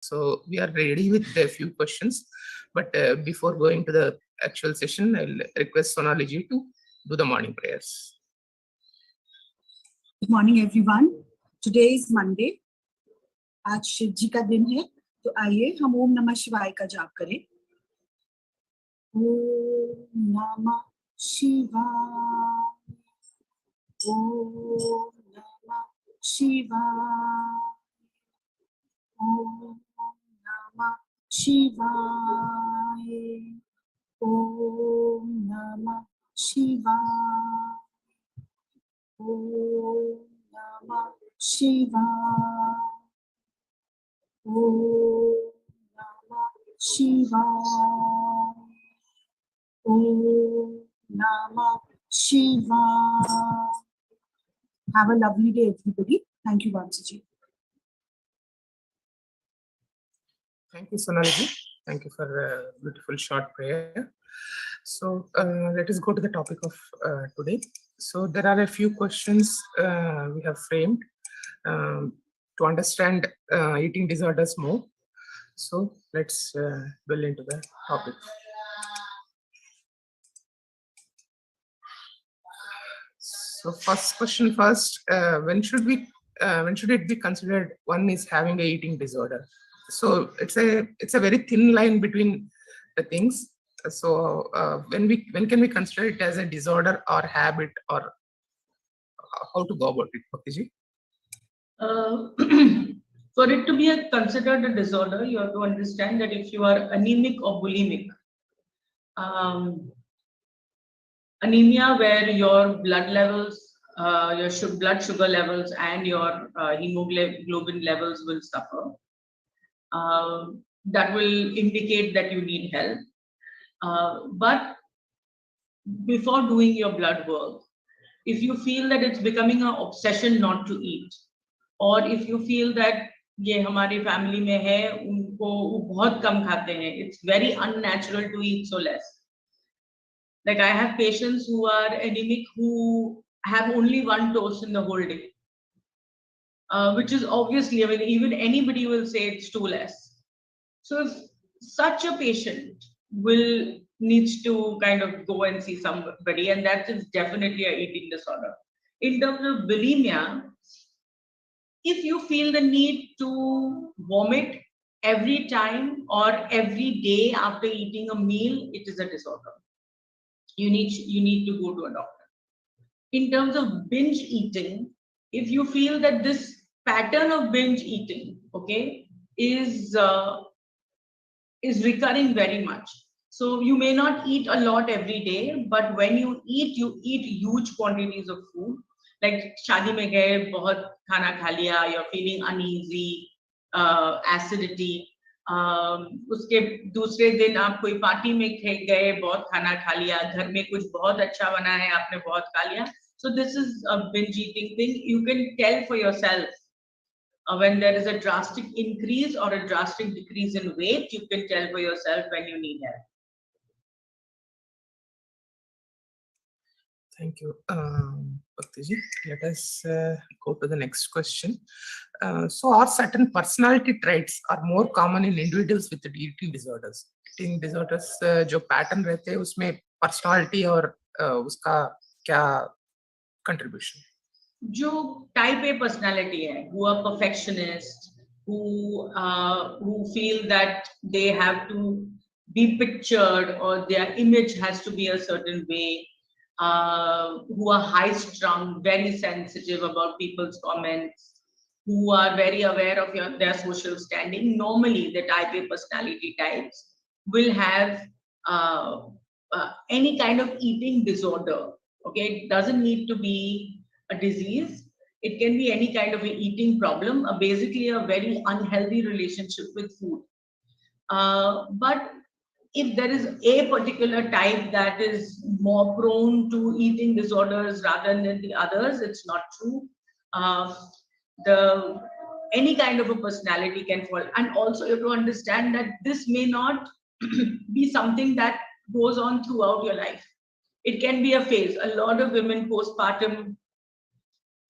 So we are ready with a few questions, but before going to the actual session, I'll request Sonali ji to do the morning prayers. Good morning everyone. Today is Monday. आज शिव जी का दिन है, तो आइए हम ओम नमः शिवाय का जाप करें। ओम नमः शिवाय, ओम नमः शिवाय, ओम नमः शिवाय, ओम नमः शिवाय, ओम नमः शिवाय, ओम नमः शिवाय, ओम नमः शिवाय. Have a lovely day, everybody. Thank you, Vansi. Thank you, Sonali ji. Thank you for a beautiful short prayer. So let us go to the topic of today. So there are a few questions we have framed to understand eating disorders more. So let's delve into the topic. So first question first, when should it be considered one is having a eating disorder? So it's a very thin line between the things. So when can we consider it as a disorder or habit, or how to go about it, Bhakti ji? For it to be considered a disorder, you have to understand that if you are anemic or bulimic, anemia where your blood levels, your blood sugar levels and your hemoglobin levels will suffer, that will indicate that you need help. But before doing your blood work, if you feel that it's becoming an obsession not to eat, or if you feel that ये हमारी family में है, उनको वो बहुत कम खाते हैं, it's very unnatural to eat so less. Like I have patients who are anemic who have only one toast in the whole day, which is obviously, I mean, even anybody will say it's too less. So if such a patient needs to kind of go and see somebody, and that is definitely an eating disorder. In terms of bulimia, if you feel the need to vomit every time or every day after eating a meal, it is a disorder. You need to go to a doctor. In terms of binge eating, if you feel that this pattern of binge eating, okay, is recurring very much. So you may not eat a lot every day, but when you eat huge quantities of food. Like शादी में गए बहुत खाना खा लिया, you're feeling uneasy, acidity. उसके दूसरे दिन आप कोई पार्टी में गए, बहुत खाना खा लिया, घर में कुछ बहुत अच्छा बना है, आपने बहुत खा लिया. So this is a binge eating thing. You can tell for yourself when there is a drastic increase or a drastic decrease in weight. You can tell for yourself when you need help. Thank you, Bhakti ji. Let us go to the next question. So are certain personality traits are more common in individuals with eating disorders? Eating disorders जो pattern रहते हैं उसमें personality और उसका क्या contribution? जो type A personality है, who are perfectionist, who feel that they have to be pictured or their image has to be a certain way. Who are high-strung, very sensitive about people's comments, who are very aware of their social standing. Normally, the type A personality types will have any kind of eating disorder. Okay, it doesn't need to be a disease. It can be any kind of an eating problem, basically a very unhealthy relationship with food. But if there is a particular type that is more prone to eating disorders rather than the others, it's not true. Any kind of a personality can fall. And also you have to understand that this may not be something that goes on throughout your life. It can be a phase. A lot of women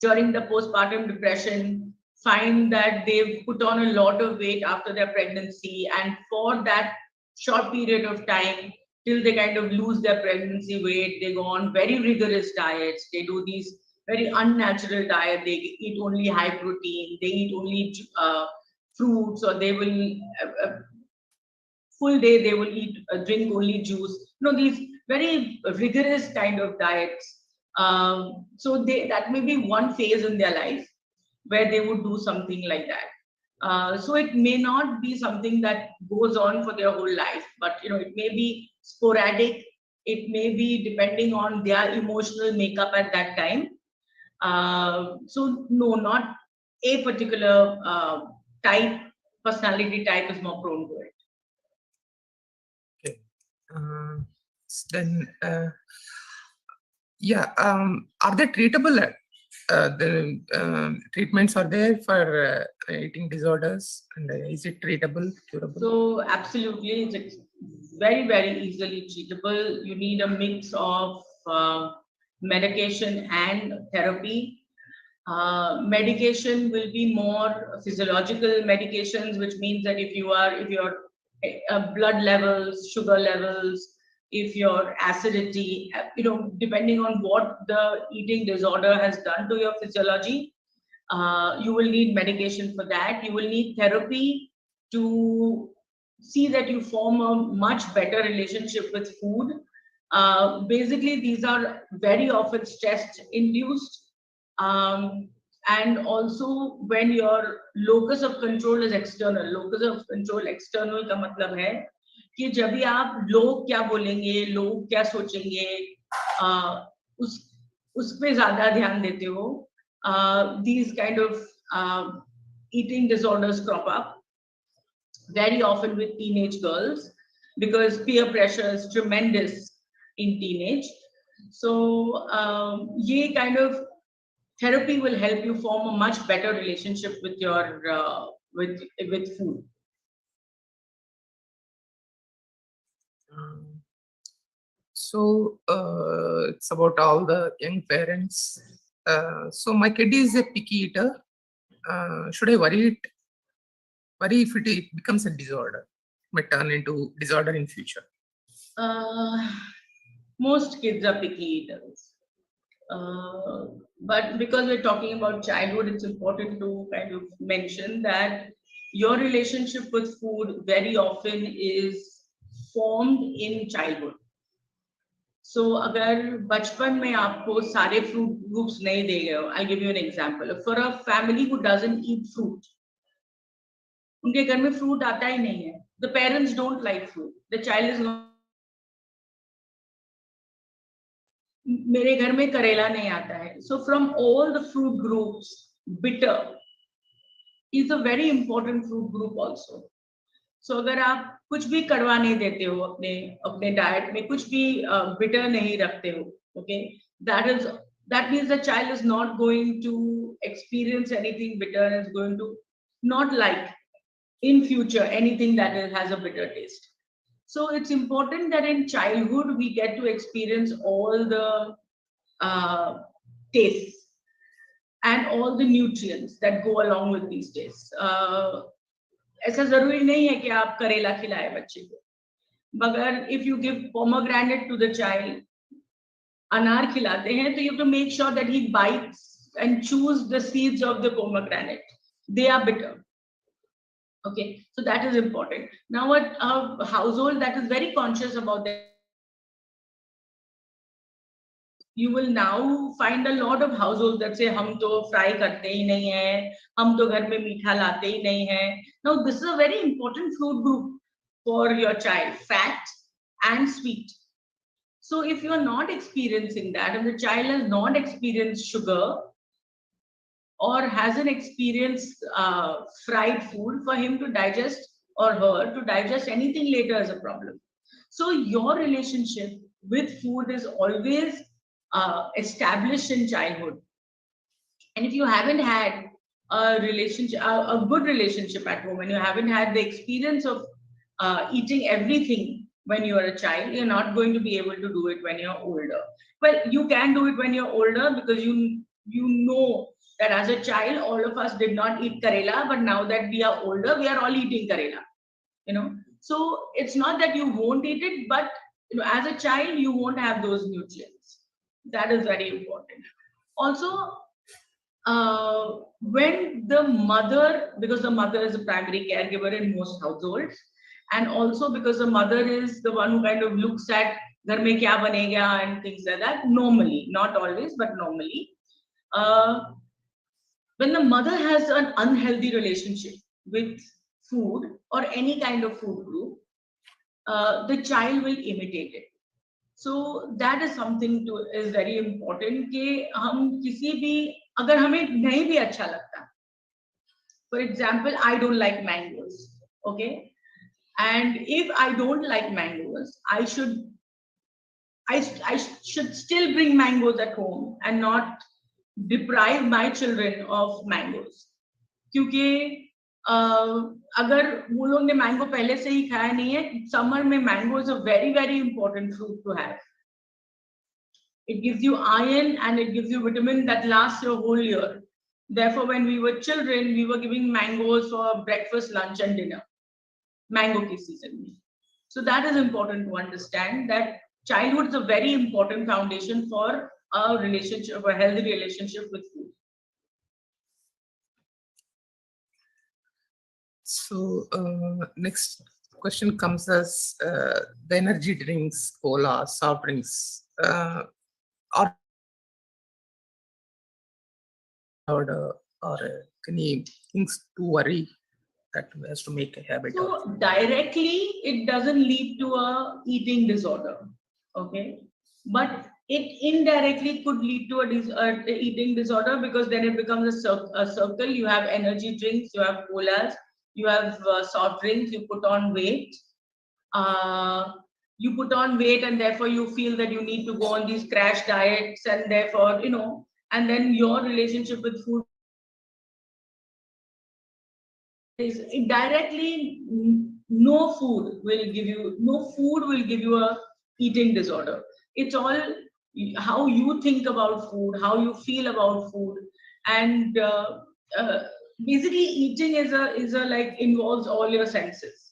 during the postpartum depression find that they've put on a lot of weight after their pregnancy, and for that short period of time till they kind of lose their pregnancy weight, they go on very rigorous diets. They do these very unnatural diet. They eat only high protein. They eat only fruits, or they will full day they will eat drink only juice. These very rigorous kind of diets. So that may be one phase in their life where they would do something like that. So it may not be something that goes on for their whole life, but it may be sporadic. It may be depending on their emotional makeup at that time. So no, not a particular personality type is more prone to it. Okay. Then, yeah, are they treatable? The treatments are there for eating disorders, and is it treatable, curable? So absolutely, it's very, very easily treatable. You need a mix of medication and therapy. Medication will be more physiological medications, which means that if your blood levels, sugar levels, if your acidity, depending on what the eating disorder has done to your physiology, you will need medication for that. You will need therapy to see that you form a much better relationship with food. Basically, these are very often stress induced. And also when your locus of control is external. Locus of control external का मतलब है कि जब भी आप लोग क्या बोलेंगे, लोग क्या सोचेंगे, उस पे ज्यादा ध्यान देते हो, these kind of eating disorders crop up very often with teenage girls because peer pressure is tremendous in teenage. So ये kind of therapy will help you form a much better relationship with your with food. So it's about all the young parents. So my kid is a picky eater. Should I worry if it becomes a disorder? It may turn into disorder in future. Most kids are picky eaters. But because we're talking about childhood, it's important to kind of mention that your relationship with food very often is formed in childhood. So अगर बचपन में आपको सारे fruit groups नहीं दे गए हो, I'll give you an example. For a family who doesn't eat fruit, उनके घर में fruit आता ही नहीं है. The parents don't like fruit. The child is not. मेरे घर में करेला नहीं आता है. So from all the fruit groups, bitter is a very important fruit group also. So अगर आप कुछ भी कड़वा नहीं देते हो अपने डाइट में, कुछ भी bitter नहीं रखते हो, okay, that means the child is not going to experience anything bitter and is going to not like in future anything that has a bitter taste. So it's important that in childhood we get to experience all the tastes and all the nutrients that go along with these tastes. ऐसा जरूरी नहीं है कि आप करेला खिलाए बच्चे को, मगर if you give pomegranate to the child, अनार खिलाते हैं, तो you have to make sure that he bites and chews the seeds of the pomegranate. They are bitter. Okay, so that is important. Now, a household that is very conscious about that, you will now find a lot of households that say, हम तो fry करते ही नहीं हैं, हम तो घर में मीठा लाते ही नहीं हैं. Now, this is a very important food group for your child, fat and sweet. So, if you are not experiencing that, and the child has not experienced sugar, or hasn't experienced fried food, for him to digest or her to digest anything later is a problem. So your relationship with food is always established in childhood. And if you haven't had a relationship, a good relationship at home, and you haven't had the experience of eating everything when you are a child, you're not going to be able to do it when you're older. Well, you can do it when you're older because you know that as a child, all of us did not eat Karela, but now that we are older, we are all eating Karela. So it's not that you won't eat it, but as a child, you won't have those nutrients. That is very important. Also, when the mother, because the mother is a primary caregiver in most households, and also because the mother is the one who kind of looks at ghar mein kya banega and things like that, normally, not always, but normally, when the mother has an unhealthy relationship with food or any kind of food group, the child will imitate it. So that is something is very important कि हम किसी भी अगर हमें नहीं भी अच्छा लगता, for example, I don't like mangoes, okay, and if I don't like mangoes, I should still bring mangoes at home and not deprive my children of mangoes. क्योंकि अगर वो लोग ने मैंगो पहले से ही खाया नहीं है, समर में mango is a very very important fruit to have. It gives you iron and it gives you vitamin that lasts your whole year. Therefore, when we were children, we were giving mangoes for breakfast, lunch, and dinner. Mango ki season. So that is important to understand that childhood is a very important foundation for a relationship, a healthy relationship with food. So next question comes as the energy drinks, cola, soft drinks, or any things to worry that has to make a habit. So directly, it doesn't lead to a eating disorder, okay? But it indirectly could lead to a eating disorder, because then it becomes a circle. You have energy drinks, you have colas, you have soft drinks, you put on weight. You put on weight and therefore you feel that you need to go on these crash diets, and therefore, and then your relationship with food is indirectly no food will give you a eating disorder. It's all how you think about food, how you feel about food, and basically eating is a like involves all your senses.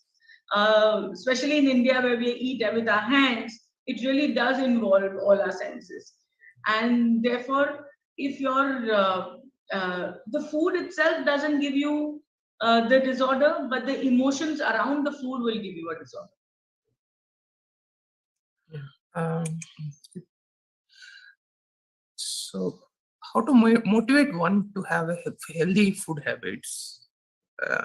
Especially in India, where we eat with our hands, it really does involve all our senses. And therefore, if the food itself doesn't give you the disorder, but the emotions around the food will give you a disorder. So, how to motivate one to have a healthy food habits?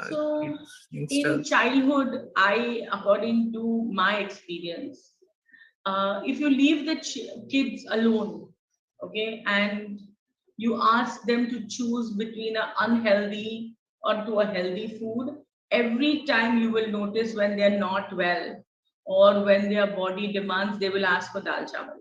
So, in childhood, according to my experience, if you leave the kids alone, okay, and you ask them to choose between an unhealthy or to a healthy food, every time you will notice when they're not well or when their body demands, they will ask for dal chawal,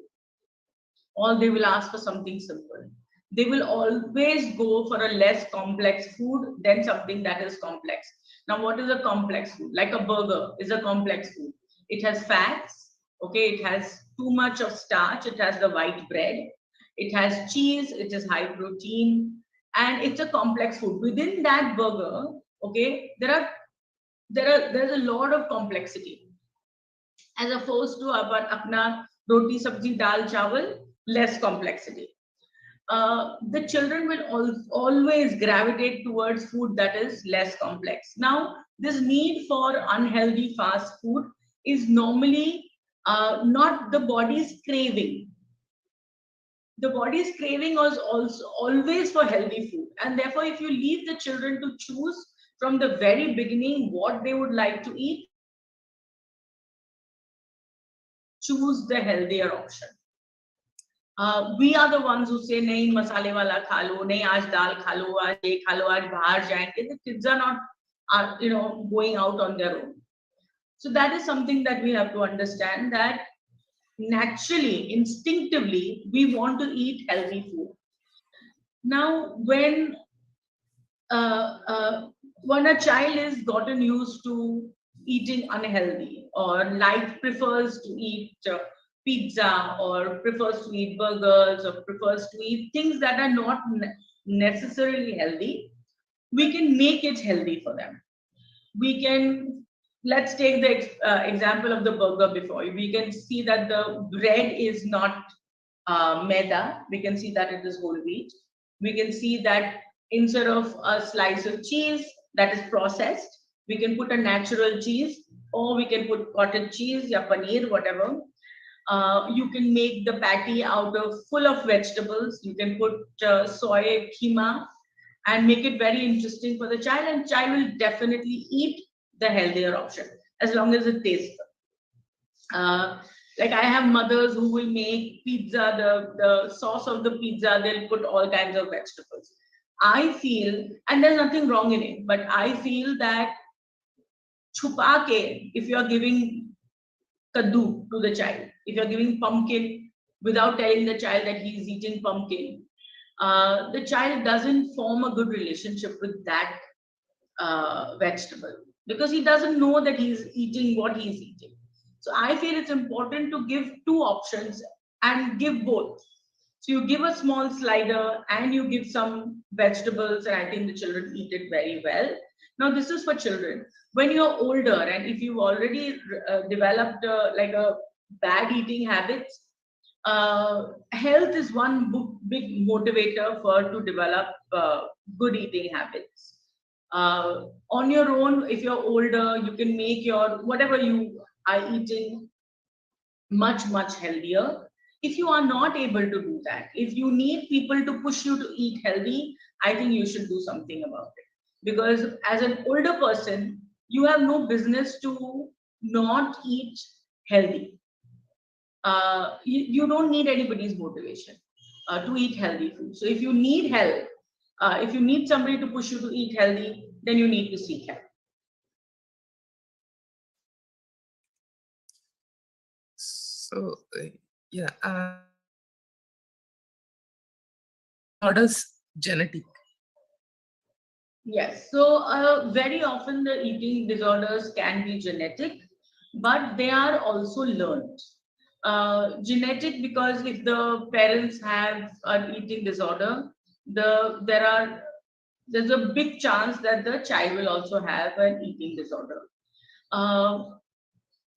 or they will ask for something simple. They will always go for a less complex food than something that is complex. Now, what is a complex food? Like a burger is a complex food. It has fats, okay, it has too much of starch, it has the white bread, it has cheese, it is high protein, and it's a complex food. Within that burger, okay, there's a lot of complexity, as opposed to apna roti sabji dal chawal, less complexity. The children will always gravitate towards food that is less complex. Now, this need for unhealthy fast food is normally not the body's craving. The body's craving was also always for healthy food. And therefore, if you leave the children to choose from the very beginning what they would like to eat, choose the healthier option. We are the ones who say, nahi masale wala kha lo, nahi aaj dal kha lo, aaj ye kha lo, aaj bahar jayenge. The kids are not, going out on their own. So that is something that we have to understand, that naturally, instinctively, we want to eat healthy food. Now, when a child is gotten used to eating unhealthy, or prefers to eat pizza, or prefers to eat burgers, or prefers to eat things that are not necessarily healthy, we can make it healthy for them. We can, let's take the example of the burger before. We can see that the bread is not maida. We can see that it is whole wheat. We can see that instead of a slice of cheese that is processed, we can put a natural cheese, or we can put cottage cheese or paneer, whatever. You can make the patty out of full of vegetables. You can put soy keema and make it very interesting for the child, and child will definitely eat the healthier option as long as it tastes good. Like I have mothers who will make pizza, the sauce of the pizza, they'll put all kinds of vegetables. I feel, and there's nothing wrong in it, but I feel that chupa ke, if you're giving kaddu to the child, if you're giving pumpkin without telling the child that he's eating pumpkin, the child doesn't form a good relationship with that vegetable because he doesn't know that he's eating what he's eating. So I feel it's important to give two options and give both. So you give a small slider and you give some vegetables, and I think the children eat it very well. Now this is for children. When you're older and if you've already developed like a bad eating habits, health is one big motivator for to develop good eating habits. On your own, if you're older, you can make your whatever you are eating much healthier. If you are not able to do that, if you need people to push you to eat healthy, I think you should do something about it. Because as an older person, you have no business to not eat healthy. You don't need anybody's motivation to eat healthy food. So if you need help, if you need somebody to push you to eat healthy, then you need to seek help. So, yeah, disorders genetic? Yes, so very often the eating disorders can be genetic, but they are also learned. Genetic because if the parents have an eating disorder, there's a big chance that the child will also have an eating disorder.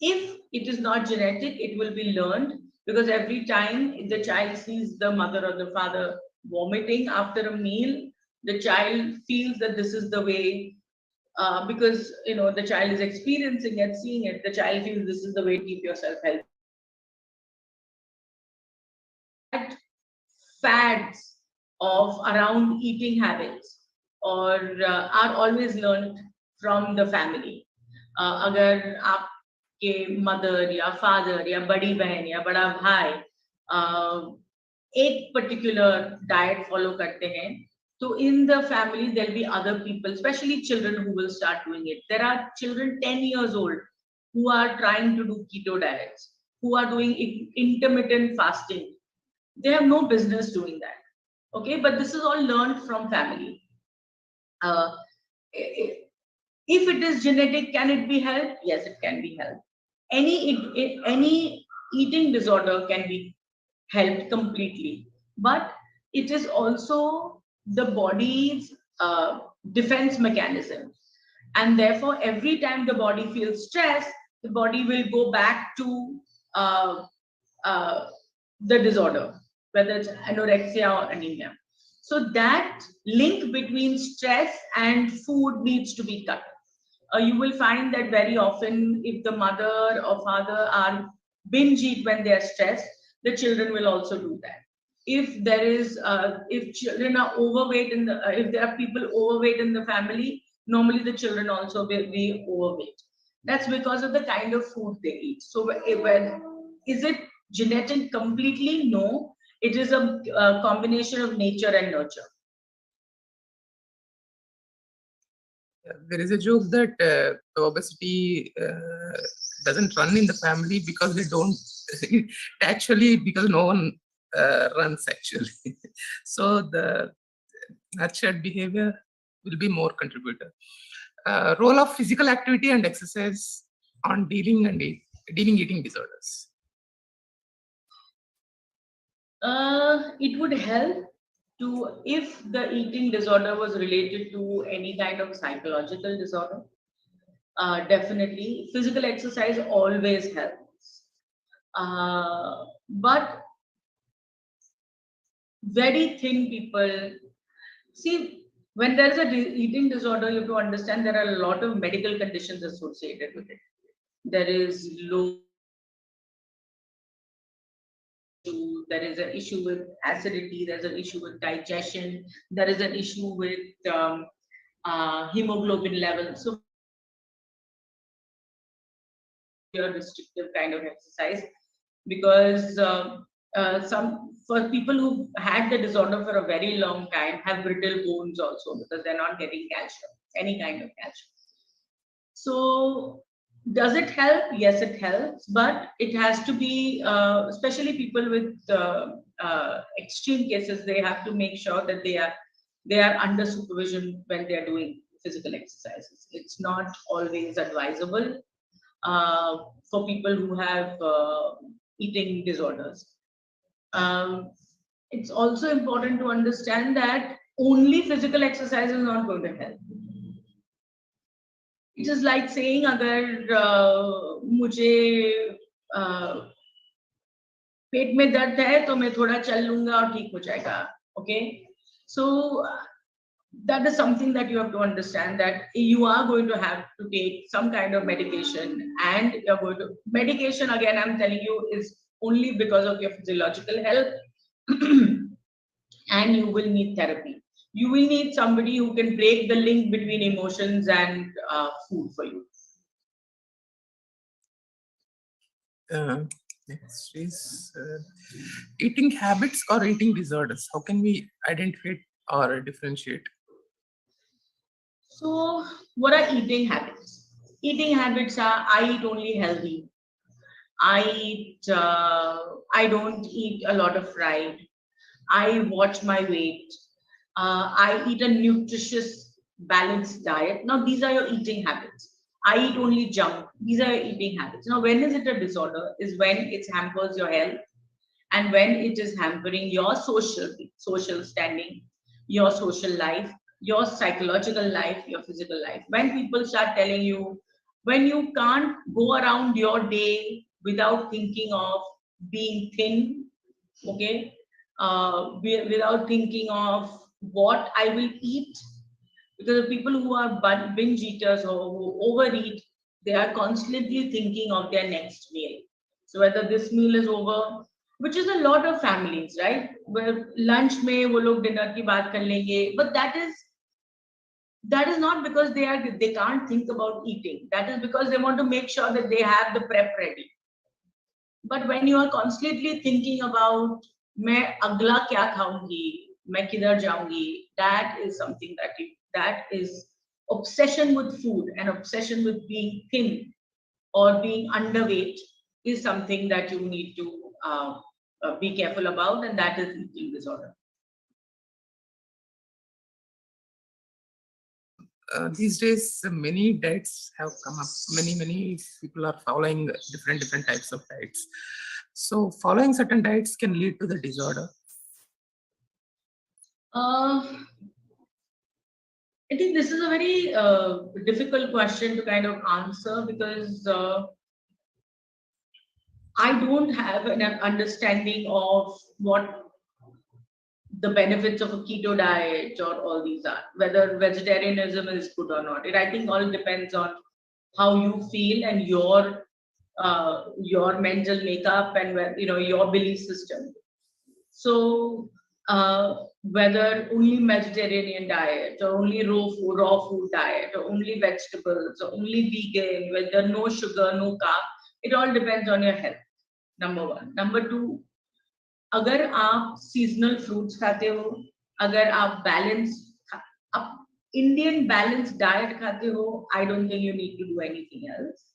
If it is not genetic, it will be learned because every time the child sees the mother or the father vomiting after a meal, the child feels that this is the way, because the child is experiencing it, seeing it, the child feels this is the way to keep yourself healthy. Bad fads of around eating habits or are always learned from the family. अगर आपके mother या father या बड़ी बहन या बड़ा भाई एक particular diet follow करते हैं, so in the family there'll be other people, especially children, who will start doing it. There are children 10 years old who are trying to do keto diets, who are doing intermittent fasting. They have no business doing that. Okay, but this is all learned from family. If it is genetic, can it be helped? Yes, it can be helped. Any eating disorder can be helped completely, but it is also the body's defense mechanism, and therefore every time the body feels stress, the body will go back to the disorder, whether it's anorexia or anemia. So that link between stress and food needs to be cut. You will find that very often if the mother or father are binge eat when they are stressed, the children will also do that. If there is, if children are overweight if there are people overweight in the family, normally the children also will be overweight. That's because of the kind of food they eat. So is it genetic completely? No, it is a combination of nature and nurture. There is a joke that obesity doesn't run in the family because they don't actually, because no one runs actually. So the nurtured behavior will be more contributor. Role of physical activity and exercise on dealing eating disorders. It would help, to if the eating disorder was related to any kind of psychological disorder. Definitely, physical exercise always helps. But very thin people, see, when there's a eating disorder, you have to understand there are a lot of medical conditions associated with it. There is low, there is an issue with acidity, there's an issue with digestion, there is an issue with hemoglobin levels. So your restrictive kind of exercise, because some for people who had the disorder for a very long time have brittle bones also, because they're not getting calcium, any kind of calcium. So does it help? Yes, it helps, but it has to be, especially people with extreme cases, they have to make sure that they are under supervision when they are doing physical exercises. It's not always advisable for people who have eating disorders. It's also important to understand that only physical exercise is not going to help. It is like saying, अगर मुझे पेट में दर्द है तो मैं थोड़ा चल लूंगा और ठीक हो जाएगा. Okay, so that is something that you have to understand, that you are going to have to take some kind of medication, and you're going to medication, again I'm telling you, is only because of your physiological health. And you will need therapy. You will need somebody who can break the link between emotions and food for you. Next is eating habits or eating disorders. How can we identify or differentiate? So, what are eating habits? Eating habits are, I eat only healthy. I don't eat a lot of fried. I watch my weight. I eat a nutritious, balanced diet. Now, these are your eating habits. I eat only junk. These are your eating habits. Now, when is it a disorder? Is when it hampers your health, and when it is hampering your social standing, your social life, your psychological life, your physical life. When people start telling you, when you can't go around your day without thinking of being thin, okay, without thinking of what I will eat, because the people who are binge eaters or who overeat, they are constantly thinking of their next meal. So whether this meal is over, which is a lot of families, right? Where lunch mein wo log dinner ki baat kar lenge, but that is not because they can't think about eating. That is because they want to make sure that they have the prep ready. But when you are constantly thinking about मैं अगला क्या खाऊंगी, मैं किधर जाऊंगी, that is something that is obsession with food and obsession with being thin or being underweight is something that you need to be careful about, and that is eating disorder. These days, many diets have come up. Many people are following different types of diets. So, following certain diets can lead to the disorder. I think this is a very difficult question to kind of answer, because I don't have an understanding of what the benefits of a keto diet or all these are, whether vegetarianism is good or not. I think all depends on how you feel and your mental makeup and your belief system. So whether only Mediterranean diet or only raw food diet or only vegetables or only vegan, whether no sugar, no carb, it all depends on your health. Number one. Number two, अगर आप seasonal fruits खाते हो, अगर आप Indian balance diet खाते हो, I don't think you need to do anything else.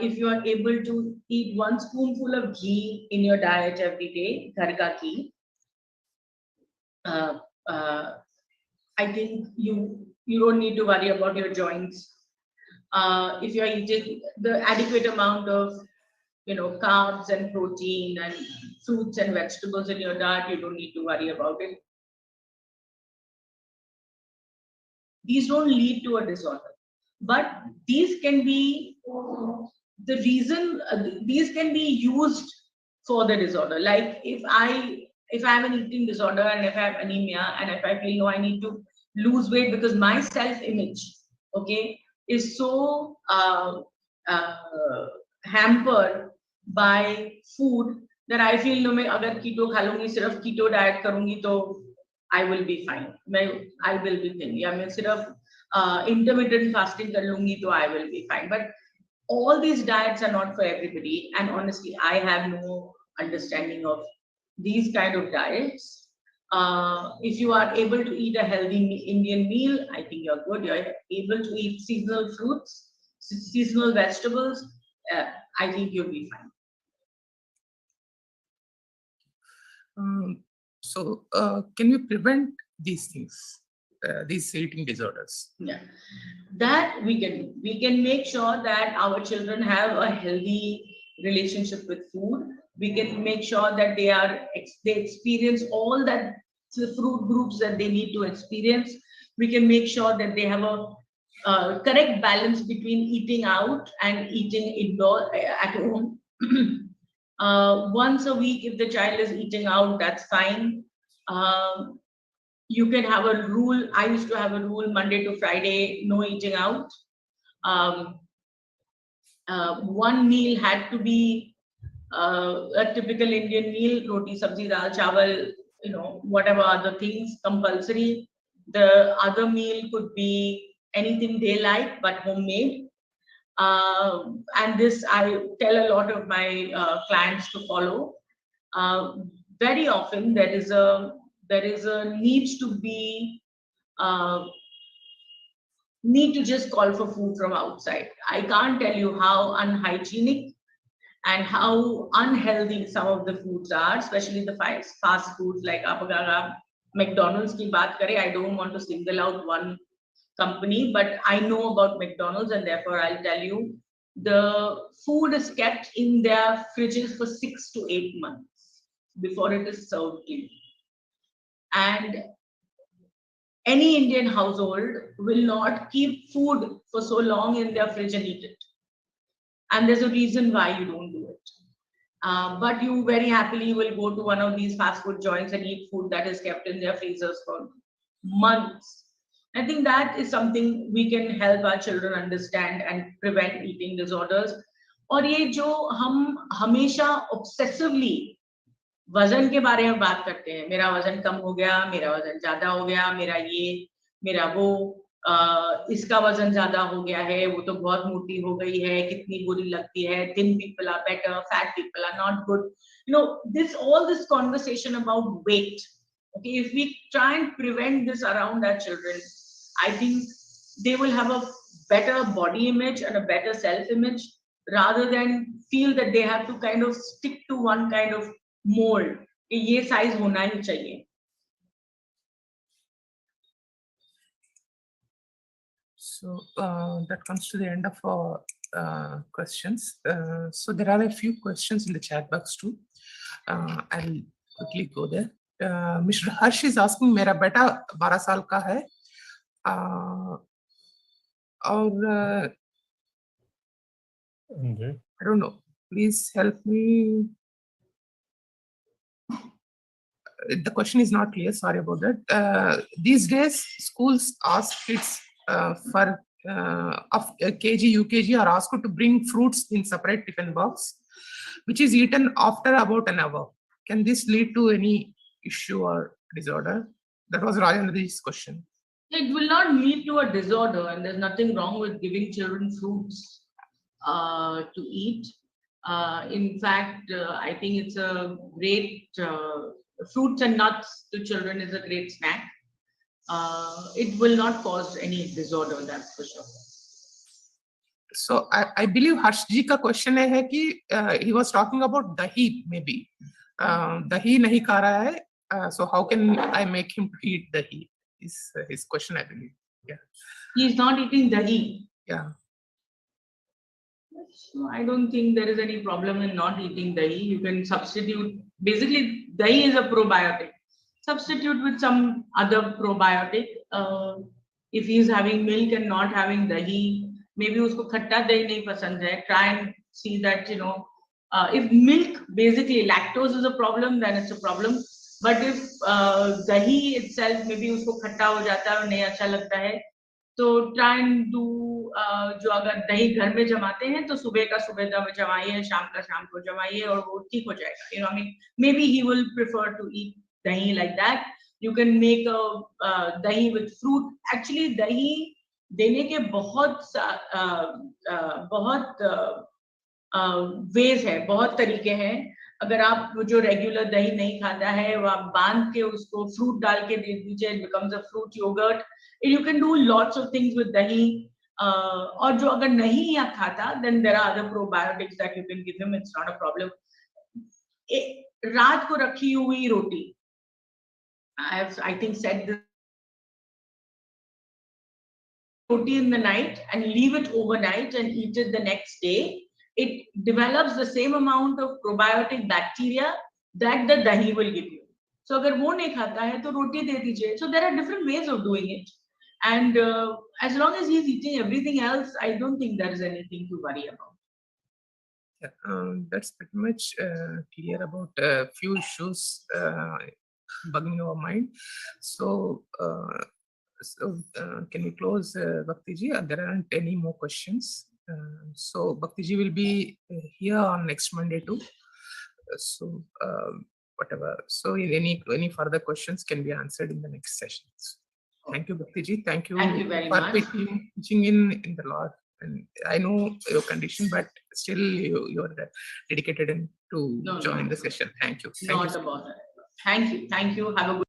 If you are able to eat 1 spoonful of ghee in your diet every day, ghar ka ghee, I think you don't need to worry about your joints. If you are eating the adequate amount of carbs and protein and fruits and vegetables in your diet, you don't need to worry about it. These don't lead to a disorder, but these can be the reason. These can be used for the disorder. Like if I have an eating disorder and if I have anemia and if I feel no, I need to lose weight because my self-image, okay, is so uh, hampered by food that I feel no, मैं अगर keto खा लूँगी, सिर्फ keto diet करूँगी तो I will be fine. I will be thin. या मैं सिर्फ intermittent fasting कर लूँगी तो I will be fine. But all these diets are not for everybody, and honestly, I have no understanding of these kind of diets. If you are able to eat a healthy Indian meal, I think you're good. You're able to eat seasonal fruits, seasonal vegetables, I think you'll be fine. Can we prevent these things, these eating disorders? Yeah, that we can do. We can make sure that our children have a healthy relationship with food. We can make sure that they experience all that the fruit groups that they need to experience. We can make sure that they have a correct balance between eating out and eating indoor at home. Once a week, if the child is eating out, that's fine. You can have a rule. I used to have a rule: Monday to Friday, no eating out. One meal had to be a typical Indian meal: roti, sabzi, dal, chawal, whatever other things, compulsory. The other meal could be anything they like, but homemade. And this I tell a lot of my clients to follow. Very often there is a need to just call for food from outside. I can't tell you how unhygienic and how unhealthy some of the foods are, especially the fast foods like McDonald's ki baat kare. I don't want to single out one company, but I know about McDonald's, and therefore I'll tell you, the food is kept in their fridges for 6 to 8 months before it is served to you. And any Indian household will not keep food for so long in their fridge and eat it. And there's a reason why you don't do it. But you very happily will go to one of these fast food joints and eat food that is kept in their freezers for months. I think that is something we can help our children understand and prevent eating disorders. और ये जो हम हमेशा obsessively वजन के बारे में बात करते हैं, मेरा वजन कम हो गया, मेरा वजन ज्यादा हो गया, मेरा ये, मेरा वो, इसका वजन ज्यादा हो गया है, वो तो बहुत मोटी हो गई है, कितनी बुरी लगती है, thin people are better, fat people are not good. All this conversation about weight. Okay, if we try and prevent this around our children, I think they will have a better body image and a better self-image rather than feel that they have to kind of stick to one kind of mold. ये size होना ही चाहिए. So that comes to the end of our questions. So there are a few questions in the chat box too. I'll quickly go there. Mr. Harsh is asking, मेरा बेटा 12 साल का है और I don't know, please help me. The question is not clear, sorry about that. These days schools ask kids for of KG, UKG are asked to bring fruits in separate tiffin box, which is eaten after about an hour. Can this lead to any issue or disorder? That was Rajendra's question. It will not lead to a disorder, and there's nothing wrong with giving children fruits to eat. In fact, I think it's a great fruits and nuts to children is a great snack. It will not cause any disorder, that's for sure. So I believe Harshji ka question hai ki he was talking about dahi maybe. Dahi nahi kha raha hai, so how can I make him eat dahi? Is his question, I believe. Yeah. He is not eating dahi. Yeah. So I don't think there is any problem in not eating dahi. You can substitute. Basically, dahi is a probiotic. Substitute with some other probiotic. if he is having milk and not having dahi, maybe usko khatta dahi nahi pasand hai. Try and see that, you know, if milk, basically lactose is a problem, then it's a problem. But if dahi itself, maybe usko khatta ho jata hai aur nahi acha lagta hai, तो try and do जो अगर दही घर में जमाते हैं तो सुबह का सुबह जमाइए, शाम का शाम को जमाइए और वो ठीक हो जाएगा. You know, I mean, maybe he will prefer to eat dahi like that. You can make a dahi with fruit. Actually, dahi देने के बहुत वेज है, बहुत तरीके हैं. अगर आप जो रेगुलर दही नहीं खाता है वो आप बांध के उसको फ्रूट डाल के दे दीजिए, it becomes a fruit yogurt. You can do lots of things with dahi. और जो अगर नहीं आप खाता, then there are other probiotics that you can give him. It's not a problem. रात को रखी हुई रोटी, I think said this, roti in the night and leave it overnight and eat it the next day, it develops the same amount of probiotic bacteria that the dahi will give you. So agar wo nahi khata hai to roti de dijiye. So there are different ways of doing it, and as long as he's eating everything else, I don't think there is anything to worry about. Yeah, that's pretty much clear about a few issues bugging our mind. So, can we close, Bhakti ji? There aren't any more questions. So Bhakti ji will be here on next Monday too. So whatever. So any further questions can be answered in the next sessions. Thank you, Bhakti ji. Thank you very for much. teaching in the Lord. And I know your condition, but still you're dedicated to join the session. Thank you. Not about it. Thank you. Thank you. Have a good